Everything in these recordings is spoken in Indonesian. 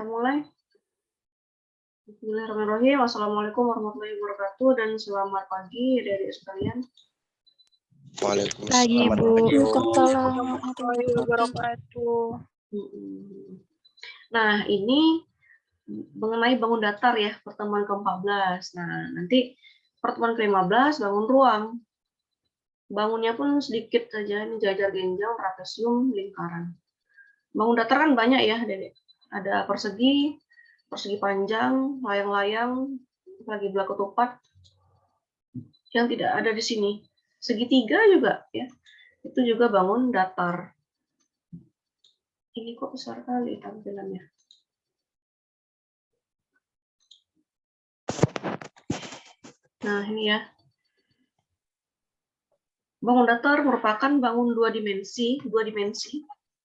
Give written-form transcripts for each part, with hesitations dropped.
Kita mulai. Bismillahirrahmanirrahim. Assalamualaikum warahmatullahi wabarakatuh dan selamat pagi adik-adik sekalian. Waalaikumsalam warahmatullahi wabarakatuh. Nah, ini mengenai bangun datar ya, pertemuan ke-14. Nah, nanti pertemuan ke-15 bangun ruang. Bangunnya pun sedikit saja, ini jajar genjang, trapesium, lingkaran. Bangun datar kan banyak ya, adik-adik. Ada persegi panjang, layang-layang, lagi belah ketupat yang tidak ada di sini. Segitiga juga ya, itu juga bangun datar. Ini kok besar kali tampilannya. Nah ini ya, bangun datar merupakan bangun dua dimensi.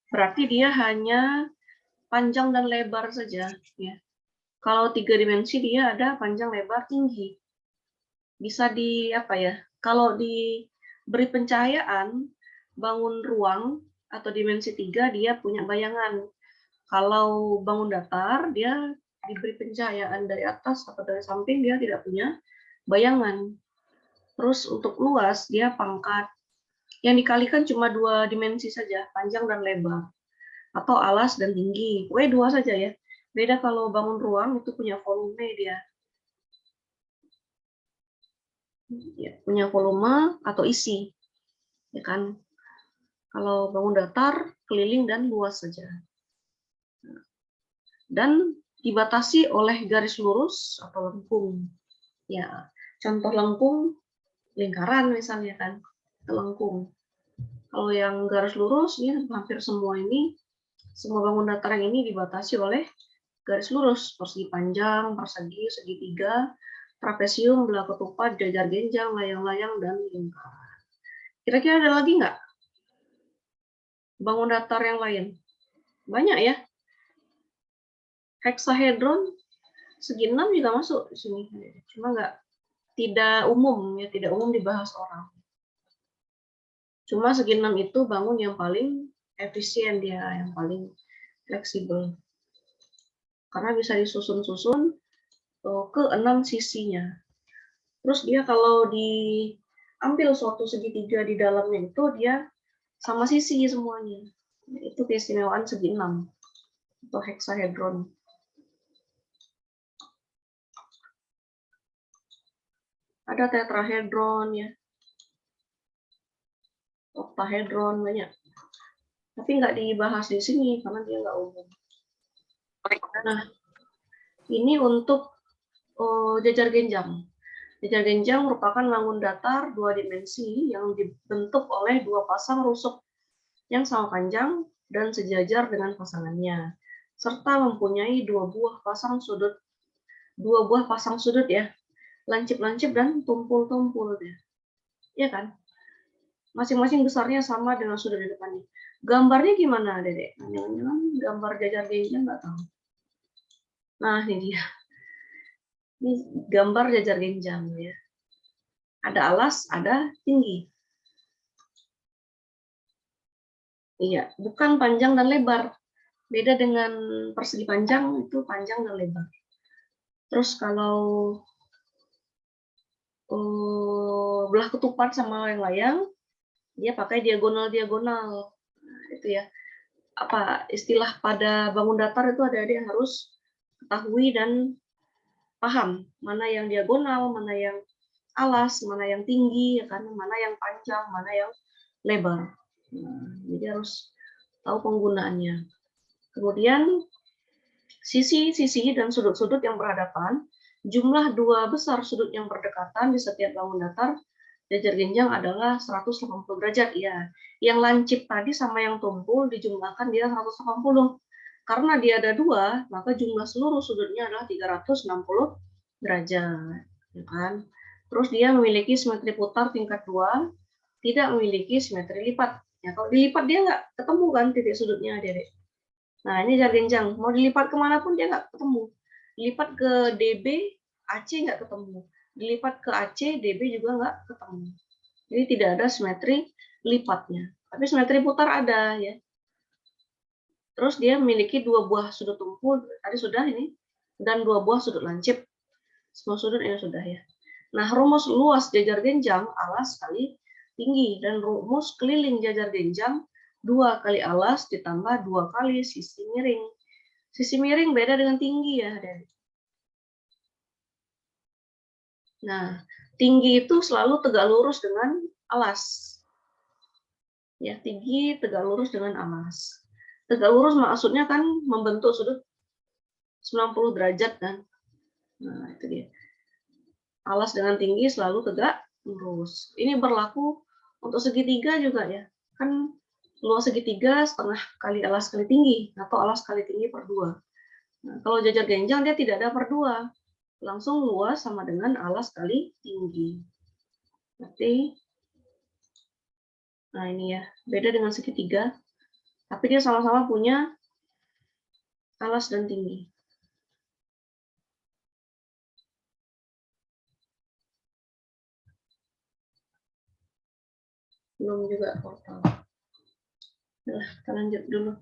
Berarti dia hanya panjang dan lebar saja ya. Kalau 3 dimensi dia ada panjang, lebar, tinggi. Bisa di apa ya? Kalau diberi pencahayaan bangun ruang atau dimensi 3 dia punya bayangan. Kalau bangun datar dia diberi pencahayaan dari atas atau dari samping dia tidak punya bayangan. Terus untuk luas dia pangkat. Yang dikalikan cuma 2 dimensi saja, panjang dan lebar. Atau alas dan tinggi. Pokoknya 2 saja ya. Beda kalau bangun ruang itu punya volume dia. Ya, punya volume atau isi. Ya kan? Kalau bangun datar, keliling dan luas saja. Dan dibatasi oleh garis lurus atau lengkung. Ya, contoh lengkung lingkaran misalnya kan, lengkung. Kalau yang garis lurus ini hampir semua ini, semua bangun datar yang ini dibatasi oleh garis lurus, persegi panjang, persegi, segitiga, trapesium, belah ketupat, jajar genjang, layang-layang, dan lingkaran. Kira-kira ada lagi nggak bangun datar yang lain? Banyak ya. Heksahedron segi 6 juga masuk di sini, cuma tidak umum ya, tidak umum dibahas orang. Cuma segi 6 itu bangun yang paling efisien dia, yang paling fleksibel. Karena bisa disusun-susun ke 6 sisinya. Terus dia kalau diambil suatu segitiga di dalamnya itu dia sama sisi semuanya. Itu keistimewaan segi 6 atau heksahedron. Ada tetrahedron ya. Oktahedron banyak. Tapi nggak dibahas di sini karena dia nggak umum. Nah, ini untuk jajar genjang. Jajar genjang merupakan bangun datar 2 dimensi yang dibentuk oleh 2 pasang rusuk yang sama panjang dan sejajar dengan pasangannya, serta mempunyai 2 buah pasang sudut ya, lancip-lancip dan tumpul-tumpul ya. Ya kan? Masing-masing besarnya sama dengan sudut di depannya. Gambarnya gimana, Dedek? Jangan-jangan gambar jajar genjang nggak tahu. Nah, ini dia. Ini gambar jajar genjang ya. Ada alas, ada tinggi. Iya, bukan panjang dan lebar. Beda dengan persegi panjang, itu panjang dan lebar. Terus kalau belah ketupat sama layang-layang, dia pakai diagonal-diagonal. Nah, itu ya. Apa istilah pada bangun datar itu adik-adik harus ketahui dan paham mana yang diagonal, mana yang alas, mana yang tinggi, ya kan, mana yang panjang, mana yang lebar. Nah, jadi harus tahu penggunaannya. Kemudian sisi-sisi dan sudut-sudut yang berhadapan, jumlah 2 besar sudut yang berdekatan di setiap bangun datar jajar genjang adalah 180 derajat ya. Yang lancip tadi sama yang tumpul dijumlahkan dia 180. Karena dia ada 2, maka jumlah seluruh sudutnya adalah 360 derajat, ya kan? Terus dia memiliki simetri putar tingkat 2, tidak memiliki simetri lipat. Ya, kalau dilipat dia nggak ketemu kan titik sudutnya, Adik. Nah, ini jajar genjang. Mau dilipat kemanapun dia nggak ketemu. Dilipat ke DB, AC nggak ketemu. Dilipat ke AC, DB juga nggak ketemu. Jadi tidak ada simetri lipatnya. Tapi simetri putar ada ya. Terus dia memiliki 2 buah sudut tumpul, tadi sudah ini, dan 2 buah sudut lancip. Semua sudut ini sudah ya. Nah, rumus luas jajar genjang alas kali tinggi, dan rumus keliling jajar genjang 2 kali alas ditambah 2 kali sisi miring. Sisi miring beda dengan tinggi ya, adik. Nah, tinggi itu selalu tegak lurus dengan alas. Ya, tinggi tegak lurus dengan alas. Tegak lurus maksudnya kan membentuk sudut 90 derajat kan. Nah, itu dia. Alas dengan tinggi selalu tegak lurus. Ini berlaku untuk segitiga juga ya. Kan luas segitiga setengah kali alas kali tinggi atau alas kali tinggi per 2. Nah, kalau jajar genjang dia tidak ada per 2. Langsung luas sama dengan alas kali tinggi. Berarti nah ini ya, beda dengan segitiga. Tapi dia sama-sama punya alas dan tinggi. Belum juga total. Nah, kita lanjut dulu.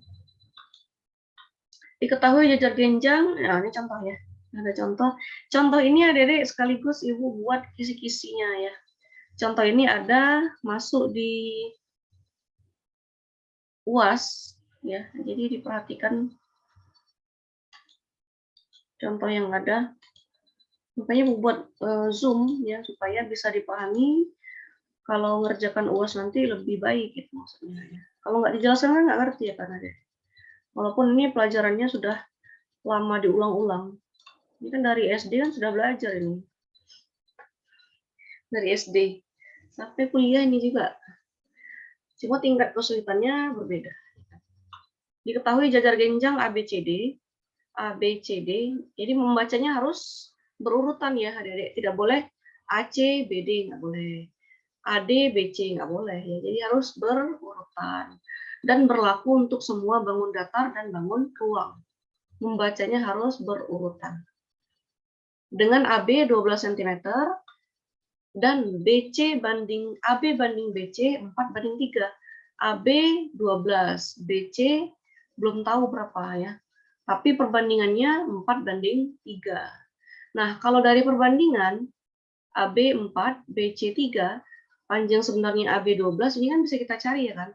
Diketahui jajar genjang, nah ini contoh ya. Ada contoh. Contoh ini adik-adik sekaligus ibu buat kisi-kisinya ya. Contoh ini ada masuk di UAS ya. Jadi diperhatikan contoh yang ada. Makanya buat Zoom ya supaya bisa dipahami. Kalau ngerjakan UAS nanti lebih baik gitu maksudnya ya. Kalau nggak dijelaskan kan nggak ngerti ya kan adik. Walaupun ini pelajarannya sudah lama diulang-ulang. Ini kan dari SD kan sudah belajar ini. Dari SD sampai kuliah ini juga. Cuma tingkat kesulitannya berbeda. Diketahui jajar genjang ABCD, ABCD. Jadi membacanya harus berurutan ya, adik-adik. Tidak boleh AC, BD, nggak boleh. AD, BC, nggak boleh ya. Jadi harus berurutan. Dan berlaku untuk semua bangun datar dan bangun ruang. Membacanya harus berurutan. Dengan AB 12 cm dan BC banding AB banding BC 4:3. AB 12, BC belum tahu berapa ya. Tapi perbandingannya 4:3. Nah, kalau dari perbandingan AB 4, BC 3, panjang sebenarnya AB 12, ini kan bisa kita cari ya kan?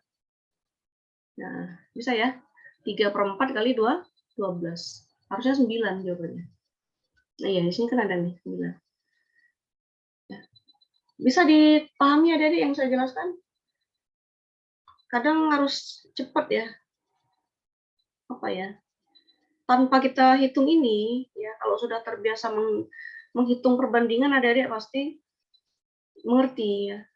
Nah, bisa ya. 3/4 kali 2, 12. Harusnya 9 jawabannya. Nah, iya, di sini kan ada nih, 9. Bisa dipahami adik-adik yang saya jelaskan? Kadang harus cepat ya. Apa ya? Tanpa kita hitung ini, ya kalau sudah terbiasa menghitung perbandingan adik-adik pasti mengerti ya.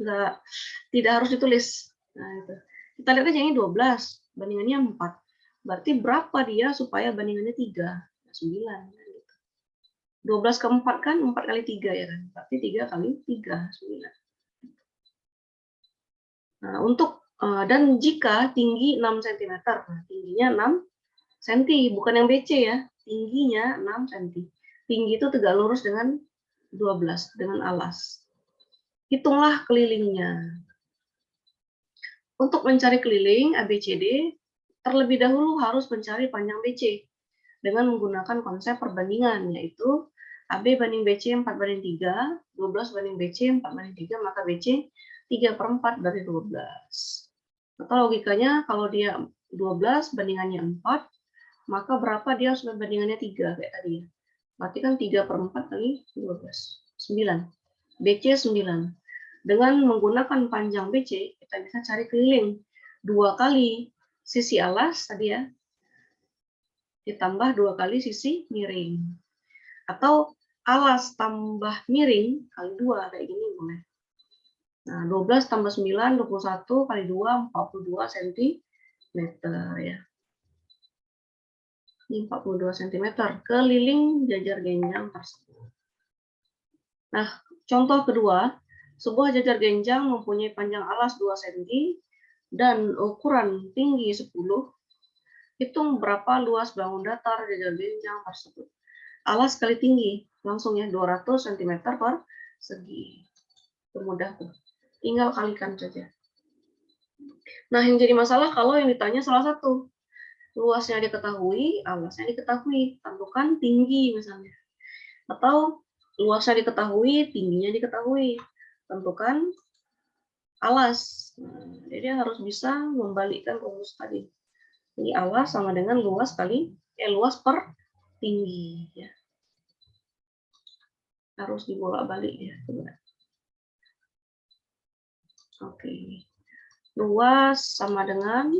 Tidak harus ditulis. Nah, itu. Kita lihat aja ini 12, bandingannya 4. Berarti berapa dia supaya bandingannya 3? 9. 12 ke 4 kan 4 kali 3 ya kan? Berarti 3 kali 3, 9. Nah, dan jika tinggi 6 cm, nah, tingginya 6 cm, bukan yang BC ya, tingginya 6 cm. Tinggi itu tegak lurus dengan 12, dengan alas. Hitunglah kelilingnya. Untuk mencari keliling ABCD, terlebih dahulu harus mencari panjang BC dengan menggunakan konsep perbandingan, yaitu AB banding BC 4:3, 12 banding BC 4:3, maka BC 3/4 dari 12. Atau logikanya kalau dia 12 bandingannya 4, maka berapa dia harus bandingannya 3 kayak tadi ya. Berarti kan 3/4 kali 12, 9. BC 9. Dengan menggunakan panjang BC, kita bisa cari keliling 2 kali sisi alas tadi ya, ditambah 2 kali sisi miring. Atau alas tambah miring kali 2, kayak gini boleh. Nah, 12 tambah 9, 21 kali 2, 42 cm ya. Ini 42 cm keliling jajar genjang tersebut. Nah, contoh kedua, sebuah jajar genjang mempunyai panjang alas 2 cm dan ukuran tinggi 10. Hitung berapa luas bangun datar jajar genjang tersebut. Alas kali tinggi, langsung ya 200 cm per segi. Mudah tuh. Tinggal kalikan saja. Nah, yang jadi masalah kalau yang ditanya salah satu. luasnya diketahui, alasnya diketahui, tentukan tinggi misalnya. Atau luasnya diketahui, tingginya diketahui, tentukan alas. Nah, jadi harus bisa membalikkan rumus tadi. Ini alas sama dengan luas kali luas per tinggi ya. Harus dibolak-balik ya, coba. Oke. Luas sama dengan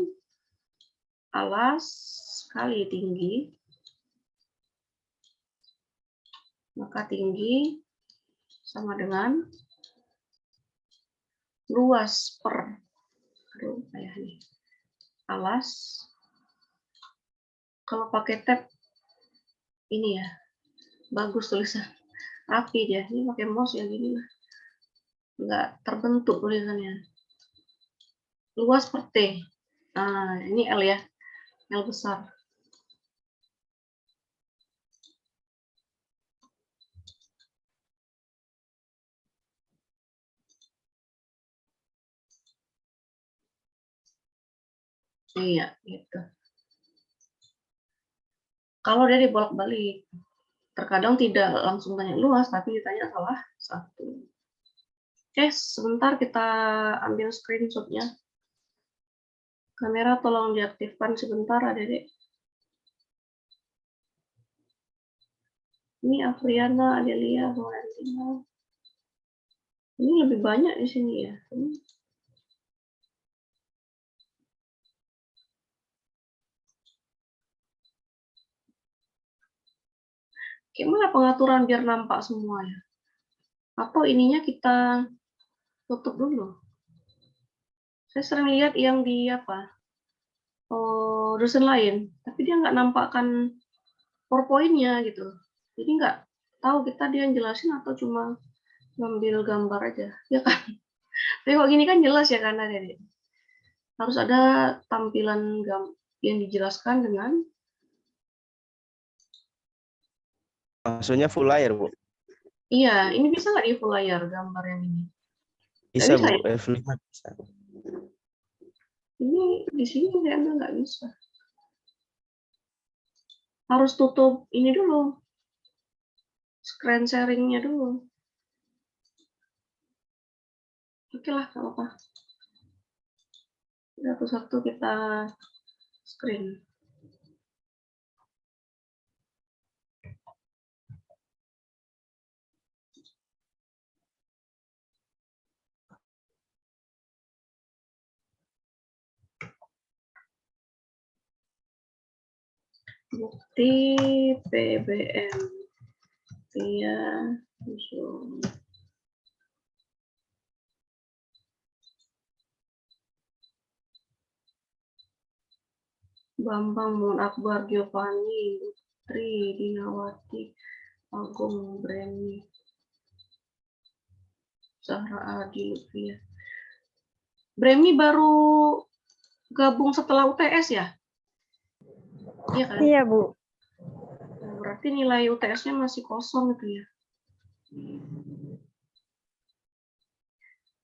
alas kali tinggi, maka tinggi sama dengan luas per alas. Kalau pakai tab ini ya bagus tulisan rapi dia, ini pakai mouse yang gini lah nggak terbentuk tulisannya. Luas per T. Nah ini L ya, L besar. Iya, gitu. Kalau dia dibolak-balik, terkadang tidak langsung tanya luas, tapi ditanya salah satu. Oke, sebentar kita ambil screenshot-nya. Kamera tolong diaktifkan sebentar, Adik. Ini Afriana, Adelia, Valentina. Ini lebih banyak di sini ya. Gimana pengaturan biar nampak semua ya? Atau ininya kita tutup dulu. Saya sering lihat yang di dosen lain, tapi dia nggak nampakkan PowerPoint-nya gitu. Jadi nggak tahu kita dia yang jelasin atau cuma ngambil gambar aja, ya kan? Tapi kalau gini kan jelas ya kan, Adik. Harus ada tampilan yang dijelaskan dengan. Maksudnya full layar, Bu? Iya, ini bisa nggak di full layar gambar yang ini? Bisa, Bu. Ya? F5 bisa. Ini di sini kayaknya nggak bisa. Harus tutup ini dulu. Screen sharing-nya dulu. Oke lah, nggak apa-apa. Satu-satu kita screen. Bukti PBM via Zoom. Bambang Mun Akbar Giovanni Putri Dinawati Agung Breni Zahra Adi Lutfia. Bremi baru gabung setelah UTS ya? Iya kan? Iya, Bu. Berarti nilai UTS-nya masih kosong gitu ya.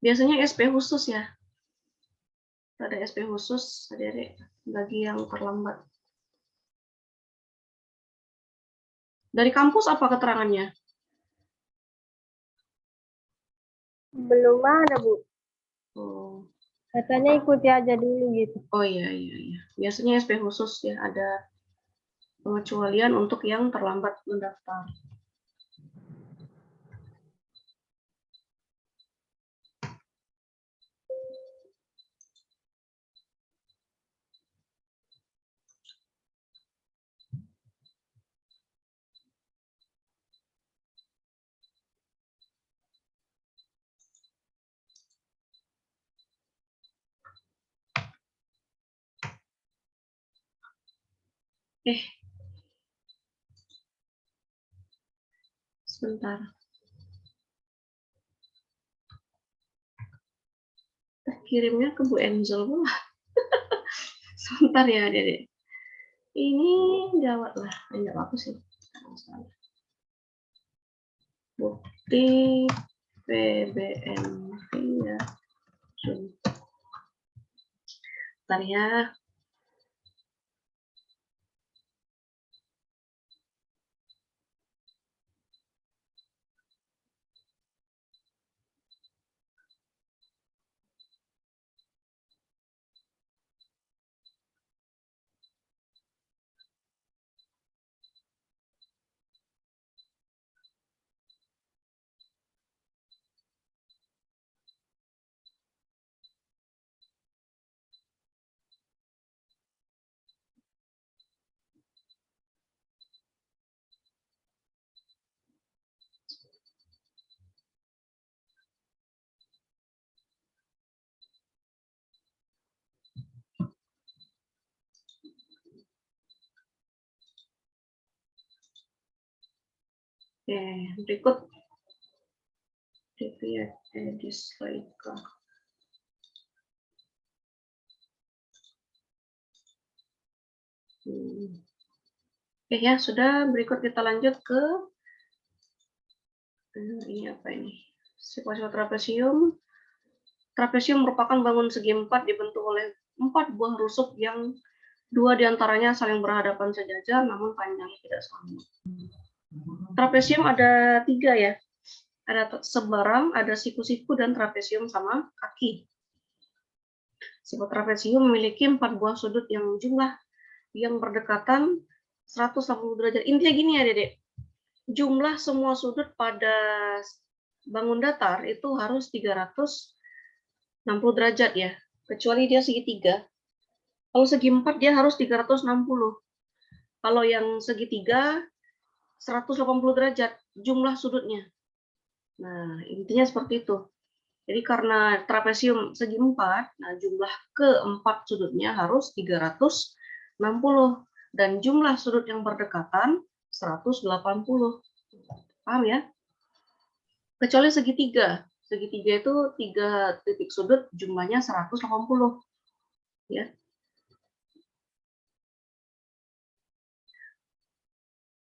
Biasanya SP khusus ya. Ada SP khusus, Adik-adik, bagi yang terlambat. Dari kampus apa keterangannya? Belum ada, Bu. Oh. Katanya ikuti aja dulu gitu. Oh iya. Biasanya SP khusus ya, ada pengecualian untuk yang terlambat mendaftar. Sebentar. Kirimnya ke Bu Enzel pula. Sebentar ya, Dede. Ini jawab lah, enggak apa sih. Bukti PBM ya. Bentar ya. Oke, berikut dislike. Oke ya, sudah. Berikut kita lanjut ke ini apa ini? Sekuensial trapesium. Trapesium merupakan bangun segi 4 dibentuk oleh 4 buah rusuk yang 2 diantaranya saling berhadapan sejajar namun panjangnya tidak sama. Trapesium ada 3 ya. Ada seberang, ada siku-siku, dan trapesium sama kaki. Sifat trapesium memiliki 4 buah sudut yang jumlah yang berdekatan 180 derajat. Intinya gini ya, Dedek. Jumlah semua sudut pada bangun datar itu harus 360 derajat ya. Kecuali dia segitiga. Kalau segi 4 dia harus 360. Kalau yang segitiga 180 derajat jumlah sudutnya. Nah, intinya seperti itu. Jadi karena trapesium segi 4, nah jumlah keempat sudutnya harus 360 dan jumlah sudut yang berdekatan 180. Paham ya? Kecuali segitiga. Segitiga itu 3 titik sudut jumlahnya 180. Ya.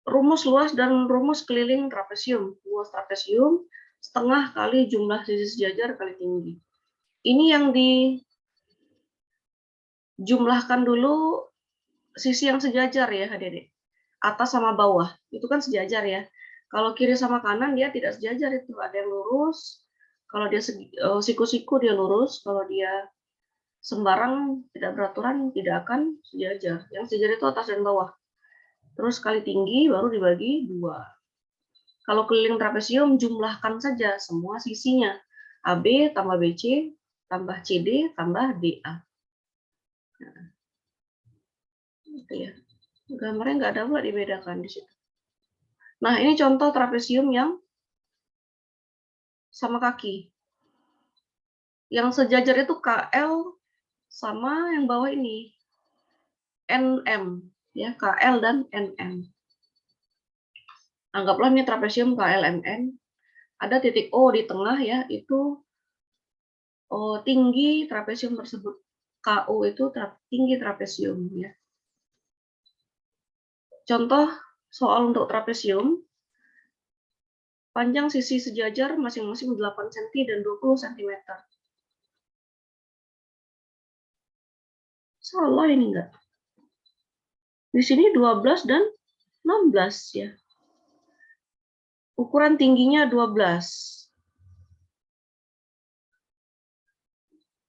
Rumus luas dan rumus keliling trapesium. Luas trapesium setengah kali jumlah sisi sejajar kali tinggi. Ini yang dijumlahkan dulu sisi yang sejajar ya, Adik-adik. Atas sama bawah, itu kan sejajar ya. Kalau kiri sama kanan dia tidak sejajar itu. Ada yang lurus, kalau dia siku-siku dia lurus, kalau dia sembarang tidak beraturan tidak akan sejajar. Yang sejajar itu atas dan bawah. Terus kali tinggi baru dibagi 2. Kalau keliling trapesium jumlahkan saja semua sisinya. AB tambah BC tambah CD tambah DA. Nah, itu ya. Gambarnya nggak ada pula dibedakan di situ. Nah, ini contoh trapesium yang sama kaki. Yang sejajar itu KL sama yang bawah ini. NM. Ya, KL dan NM. Anggaplah ini trapesium KLMN. Ada titik O di tengah ya, itu tinggi trapesium tersebut. KO itu tinggi trapesium ya. Contoh soal untuk trapesium, panjang sisi sejajar masing-masing 8 cm dan 20 cm. Salah ini enggak? Di sini 12 dan 16 ya. Ukuran tingginya 12.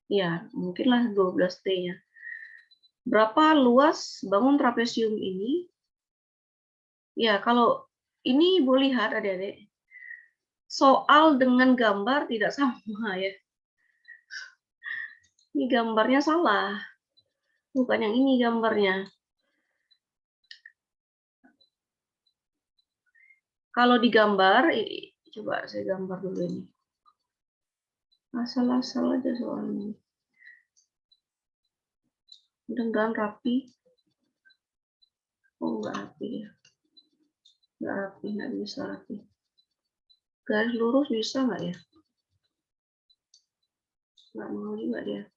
Ya, mungkinlah 12T-nya. Berapa luas bangun trapesium ini? Ya, kalau ini Ibu lihat adik-adik, soal dengan gambar tidak sama ya. Ini gambarnya salah. Bukan yang ini gambarnya. Kalau digambar, coba saya gambar dulu ini. Asal-asal aja soalnya. Mudah-mudahan rapi. Oh, nggak rapi ya. Nggak rapi, nggak bisa rapi. Garis lurus bisa nggak ya? Nggak mau juga dia.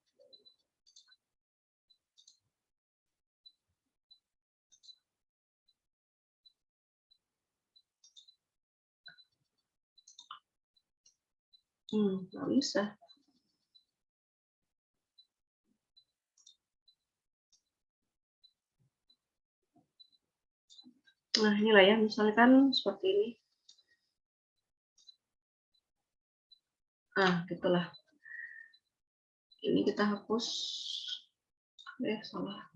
Nggak bisa. Nah, inilah ya, misalkan seperti ini. Ah, gitulah. Ini kita hapus. Salah.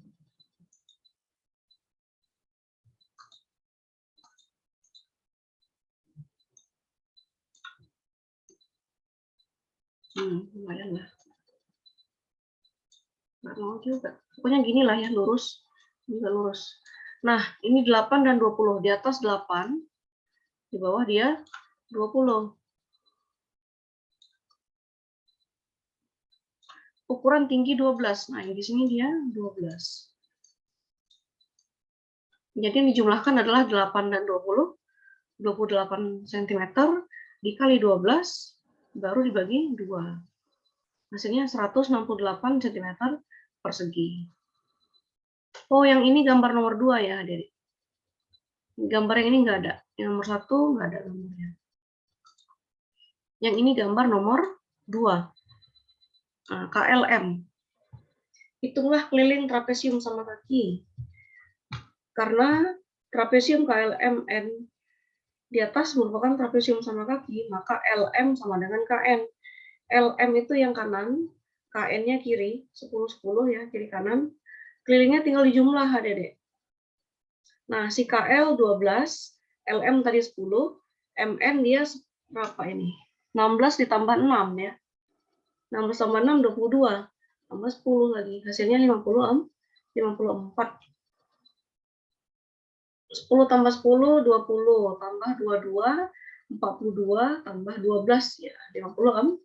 Lumayan lah. Nggak mau juga. Pokoknya gini lah ya, lurus. Juga lurus. Nah, ini 8 dan 20. Di atas 8, di bawah dia 20. Ukuran tinggi 12. Nah, di sini dia 12. Jadi yang dijumlahkan adalah 8 dan 20. 28 cm dikali 12 baru dibagi 2. Hasilnya 168 cm persegi. Oh, yang ini gambar nomor 2 ya, adik. Gambar yang ini nggak ada. Yang nomor 1 nggak ada gambarnya. Yang ini gambar nomor 2. Nah, KLM. Hitunglah keliling trapesium sama kaki. Karena trapesium KLMN di atas merupakan trapesium sama kaki, maka LM sama dengan KN. LM itu yang kanan, KN-nya kiri, 10-10 ya, kiri kanan. Kelilingnya tinggal dijumlah, adik-adik. Nah, si KL 12, LM tadi 10, MN dia berapa ini? 16 ditambah 6 ya. 16 tambah 6, 22. Tambah 10 lagi. Hasilnya 54. 10 tambah 10, 20. Tambah 22, 42. Tambah 12 ya. 54.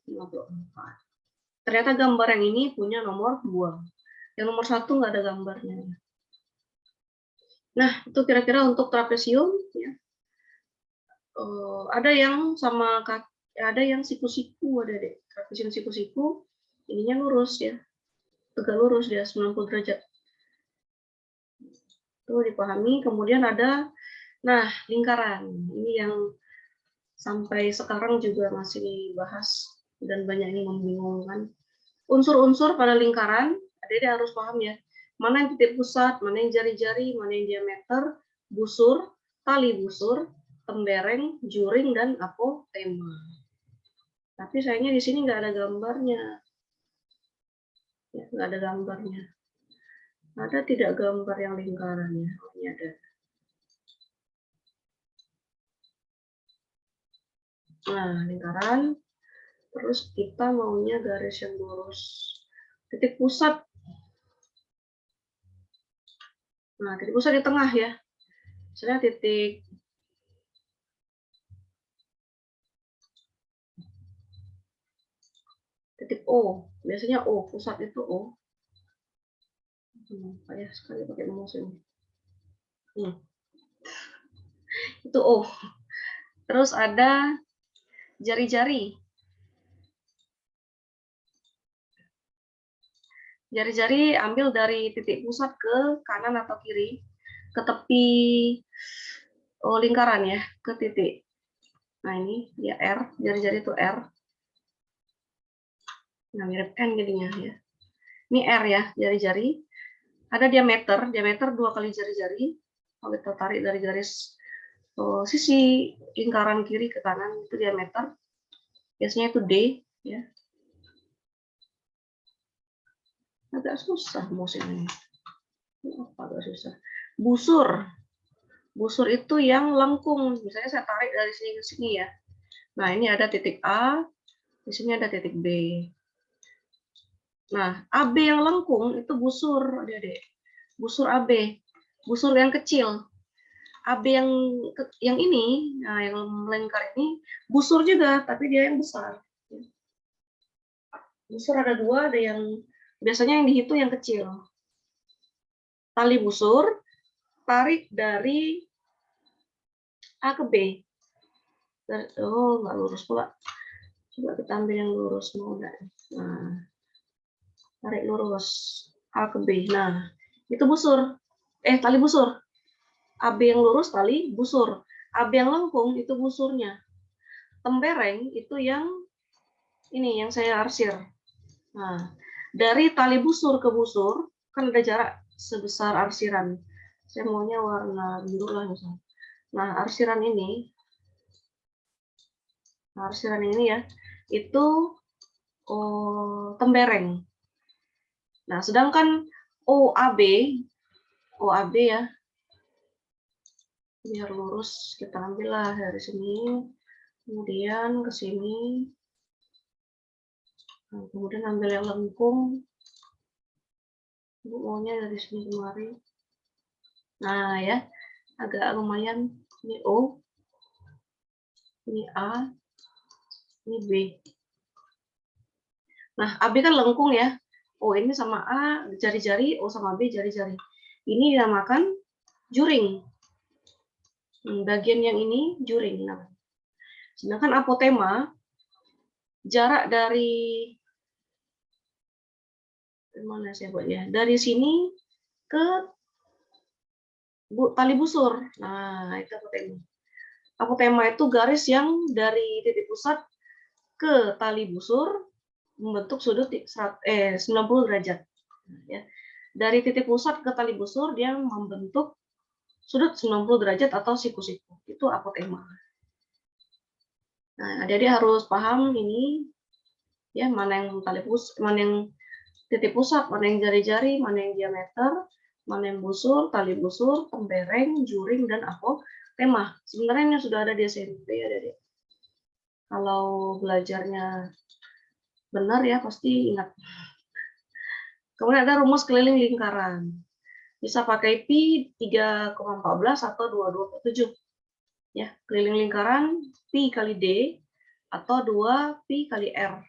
Ternyata gambar yang ini punya nomor 2. Yang nomor 1 nggak ada gambarnya. Nah, itu kira-kira untuk trapesium. Ya. Ada yang sama kaki, ada yang siku-siku, ada deh. Trapesium siku-siku, ininya lurus ya. Tegak lurus dia 90 derajat. Itu dipahami. Kemudian ada, nah, lingkaran. Ini yang sampai sekarang juga masih dibahas dan banyak yang membingungkan. Unsur-unsur pada lingkaran, adik-adik harus paham ya. Mana yang titik pusat, mana yang jari-jari, mana yang diameter, busur, tali busur, tembereng, juring, dan apotema. Tapi sayangnya di sini nggak ada gambarnya. Ya, nggak ada gambarnya. Ada tidak gambar yang lingkarannya? Oh, ini ada. Nah, lingkaran. Terus kita maunya garis yang lurus. Titik pusat. Nah, titik pusat di tengah ya. Misalnya titik O. Biasanya O, pusat itu O. Payah sekali pakai mouse ini. Itu O. Terus ada jari-jari. Jari-jari ambil dari titik pusat ke kanan atau kiri, ke tepi lingkaran ya, ke titik. Nah ini ya R, jari-jari itu R. Nah mirip N jadinya ya. Ini R ya, jari-jari. Ada diameter 2 kali jari-jari. Kalau kita tarik dari garis sisi lingkaran kiri ke kanan itu diameter. Biasanya itu D ya. Agak susah mouse ini. Apa agak susah? Busur. Busur itu yang lengkung. Misalnya saya tarik dari sini ke sini ya. Nah, ini ada titik A, di sini ada titik B. Nah, AB yang lengkung itu busur, Adik-adik. Busur AB. Busur yang kecil. AB yang ini, nah yang melingkar ini busur juga, tapi dia yang besar. Busur ada 2, ada yang biasanya yang dihitung yang kecil. Tali busur, tarik dari A ke B. Oh, nggak lurus pula. Coba kita ambil yang lurus, mau nggak? Nah, tarik lurus A ke B. Nah, itu busur. Tali busur. AB yang lurus, tali busur. AB yang lengkung, itu busurnya. Tembereng, itu yang ini, yang saya arsir. Nah, dari tali busur ke busur, kan ada jarak sebesar arsiran. Saya maunya warna biru lah misalnya. Nah, arsiran ini ya, itu tembereng. Nah, sedangkan OAB ya, biar lurus kita ambillah dari sini, kemudian ke sini, nah, kemudian ambil yang lengkung, Ibu maunya dari sini kemari. Nah ya, agak lumayan. Ini O, ini A, ini B. Nah, AB kan lengkung ya. O ini sama A jari-jari, O sama B jari-jari. Ini dinamakan juring. Bagian yang ini juring. Nah, sedangkan apotema jarak dari mana saya buatnya? Dari sini ke tali busur. Nah, itu apotema. Apotema itu garis yang dari titik pusat ke tali busur membentuk sudut 90 derajat. Ya. Dari titik pusat ke tali busur dia membentuk sudut 90 derajat atau siku-siku. Itu apotema. Nah, adik-adik harus paham ini ya, mana yang tali pusat, mana yang titik pusat, mana yang jari-jari, mana yang diameter, mana yang busur, tali busur, tembereng, juring, dan apotema. Sebenarnya ini sudah ada di SMP ya, adik-adik. Kalau belajarnya benar ya pasti ingat. Kemudian ada rumus keliling lingkaran. Bisa pakai pi 3,14 atau 22/7. Ya, keliling lingkaran pi kali d atau 2 pi kali r.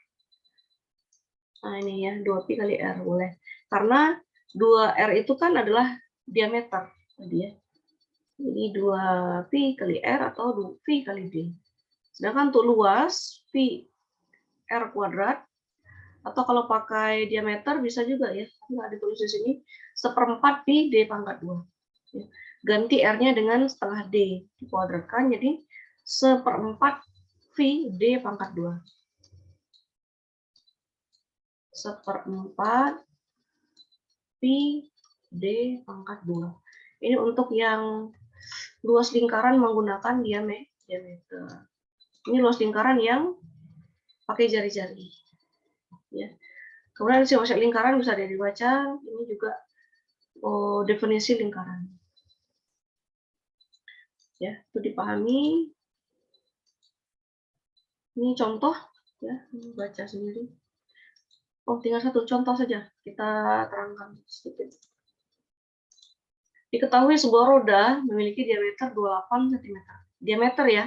Nah, ini ya, 2 pi kali r boleh. Karena 2r itu kan adalah diameter tadi ya. Jadi 2 pi kali r atau 2 pi kali d. Sedangkan untuk luas pi r kuadrat, atau kalau pakai diameter bisa juga ya, nggak ditulis di sini, 1/4 pi d pangkat 2. Ganti r-nya dengan setengah d, dikuadratkan jadi 1/4 pi d pangkat 2. 1/4 pi d pangkat 2. Ini untuk yang luas lingkaran menggunakan diameter. Ini luas lingkaran yang pakai jari-jari. Ya. Kemudian siapa lingkaran bisa dibaca, ini juga definisi lingkaran. Ya, itu dipahami. Ini contoh ya, baca sendiri. Oh, tinggal satu contoh saja kita terangkan sedikit. Diketahui sebuah roda memiliki diameter 28 cm. Diameter ya,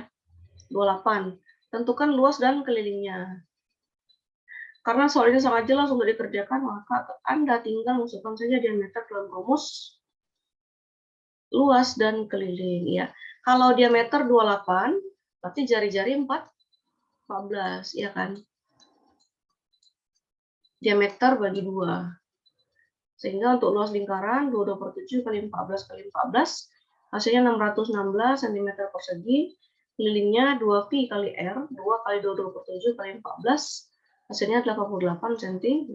28. Tentukan luas dan kelilingnya. Karena soal ini sangat jelas untuk dikerjakan, maka Anda tinggal masukkan saja diameter dalam rumus luas dan keliling ya. Kalau diameter 28, berarti jari-jari 14, ya kan? Diameter bagi 2. Sehingga untuk luas lingkaran 22/7 kali 14 kali 14 hasilnya 616 cm persegi. Kelilingnya 2 pi kali r, 2 kali 22/7 kali 14 hasilnya 88 cm.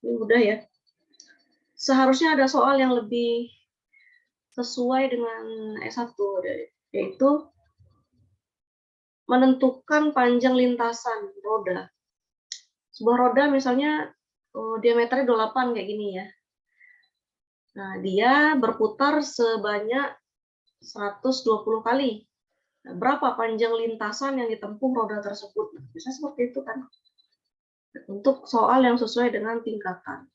Ini mudah ya. Seharusnya ada soal yang lebih sesuai dengan S1, yaitu menentukan panjang lintasan roda. Sebuah roda misalnya diameternya 28 kayak gini ya. Nah, dia berputar sebanyak 120 kali. Nah, berapa panjang lintasan yang ditempuh roda tersebut? Bisa seperti itu kan. Untuk soal yang sesuai dengan tingkatan.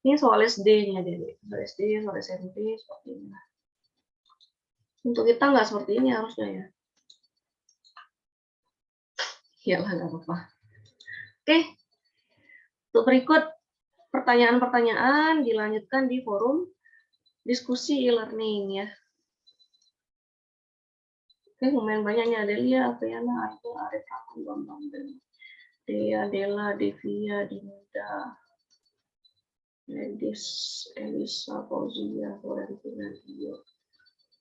Ini soal SD-nya, jadi soal SD, soal SMP, seperti ini. Untuk kita nggak seperti ini harusnya ya. Iyalah, nggak apa-apa. Oke, untuk berikut pertanyaan-pertanyaan dilanjutkan di forum diskusi e-learning ya. Oke, lumayan banyaknya. Delia, Apriana, Aiko, Arif, Aku, Bambang, Dea, Dela, Devia, Dinda, Nedis, Elisa, Fauzia, Florentina, Dio,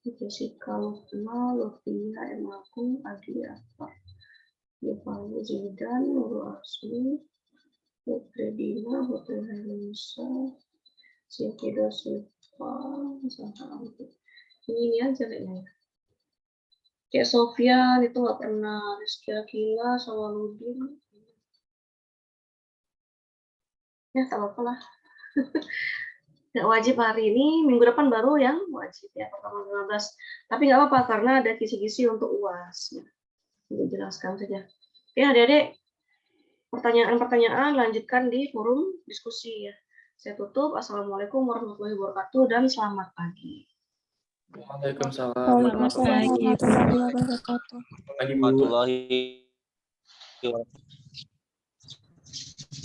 Jessica, Lukma, Lufia, Emaku, Adia, Yovanto, Zidan, Nurul Asmi, Putri Dina, Putri Helisa, Syekido Silva, ini aja kayaknya. Kayak Sofian itu nggak pernah, Rizky Akila, Sawaludin. Ya, tak apa lah. Nggak wajib hari ini, minggu depan baru yang wajib ya, pertama 15. Tapi nggak apa-apa, karena ada kisi-kisi untuk UAS. Ya. Dijelaskan saja. Oke, adik-adik, pertanyaan-pertanyaan lanjutkan di forum diskusi ya. Saya tutup. Assalamualaikum warahmatullahi wabarakatuh dan selamat pagi. Waalaikumsalam Selamat pagi. warahmatullahi wabarakatuh. Warahmatullahi wabarakatuh.